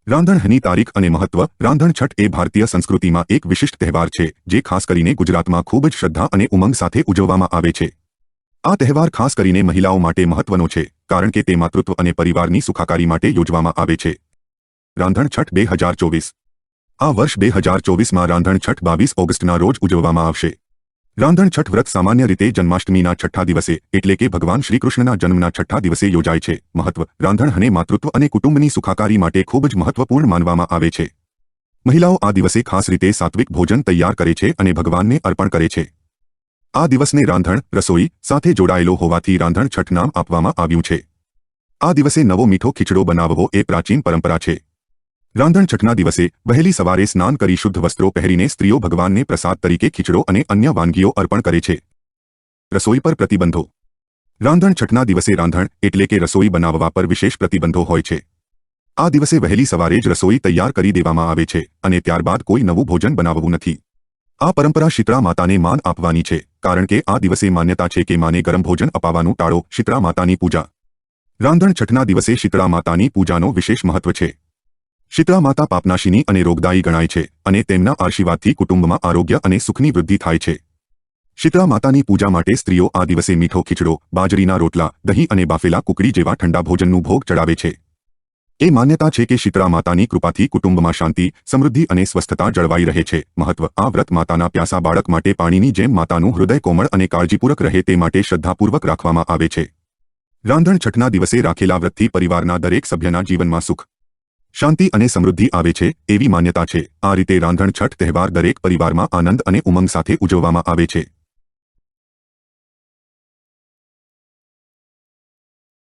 રાંધણની તારીખ અને મહત્વ રાંધણ છઠ એ ભારતીય સંસ્કૃતિમાં એક વિશિષ્ટ તહેવાર છે જે ખાસ કરીને ગુજરાતમાં ખૂબ જ શ્રદ્ધા અને ઉમંગ સાથે ઉજવવામાં આવે છે। આ તહેવાર ખાસ કરીને મહિલાઓ માટે મહત્વનો છે કારણ કે તે માતૃત્વ અને પરિવારની સુખાકારી માટે યોજવામાં આવે છે। રાંધણ છઠ 2024 આ વર્ષ 2024માં રાંધણ છઠ 22 ઓગસ્ટના રોજ ઉજવવામાં આવશે। રાંધણ છઠ વ્રત સામાન્ય રીતે જન્માષ્ટમીના છઠ્ઠા દિવસે એટલે કે ભગવાન શ્રીકૃષ્ણના જન્મના છઠ્ઠા દિવસે યોજાય છે। મહત્વ રાંધણ અને માતૃત્વ અને કુટુંબની સુખાકારી માટે ખૂબ જ મહત્વપૂર્ણ માનવામાં આવે છે। મહિલાઓ આ દિવસે ખાસ રીતે સાત્વિક ભોજન તૈયાર કરે છે અને ભગવાનને અર્પણ કરે છે। આ દિવસને રાંધણ રસોઈ સાથે જોડાયેલો હોવાથી રાંધણ છઠ નામ આપવામાં આવ્યું છે। આ દિવસે નવો મીઠો ખીચડો બનાવવો એ પ્રાચીન પરંપરા છે। રાંધણ છઠના દિવસે વહેલી સવારે સ્નાન કરી શુદ્ધ વસ્ત્રો પહેરીને સ્ત્રીઓ ભગવાનને પ્રસાદ તરીકે ખીચડો અને અન્ય વાનગીઓ અર્પણ કરે છે। રસોઈ પર પ્રતિબંધો રાંધણ છઠના દિવસે રાંધણ એટલે કે રસોઈ બનાવવા પર વિશેષ પ્રતિબંધો હોય છે। આ દિવસે વહેલી સવારે જ રસોઈ તૈયાર કરી દેવામાં આવે છે અને ત્યારબાદ કોઈ નવું ભોજન બનાવવું નથી। આ પરંપરા શીતળા માતાને માન આપવાની છે કારણ કે આ દિવસે માન્યતા છે કે માને ગરમ ભોજન અપાવવાનું ટાળો। શીતળા માતાની પૂજા રાંધણ છઠના દિવસે શીતળા માતાની પૂજાનો વિશેષ મહત્વ છે। શીતળા માતા પાપનાશિની અને રોગદાયી ગણાય છે અને તેમના આશીર્વાદથી કુટુંબમાં આરોગ્ય અને સુખની વૃદ્ધિ થાય છે। શીતળા માતાની પૂજા માટે સ્ત્રીઓ આ દિવસે મીઠો ખીચડો બાજરીના રોટલા દહીં અને બાફેલા કુકડી જેવા ઠંડા ભોજનનું ભોગ ચડાવે છે। એ માન્યતા છે કે શીતળા માતાની કૃપાથી કુટુંબમાં શાંતિ સમૃદ્ધિ અને સ્વસ્થતા જળવાઈ રહે છે। મહત્વ આ વ્રત માતાના પ્યાસા બાળક માટે પાણીની જેમ માતાનું હૃદય કોમળ અને કાળજીપૂર્વક રહે તે માટે શ્રદ્ધાપૂર્વક રાખવામાં આવે છે। રાંધણ છઠના દિવસે રાખેલા વ્રતથી પરિવારના દરેક સભ્યના જીવનમાં સુખ શાંતિ અને સમૃદ્ધિ આવે છે એવી માન્યતા છે। આ રીતે રાંધણ છઠ તહેવાર દરેક પરિવારમાં આનંદ અને ઉમંગ સાથે ઉજવવામાં આવે છે।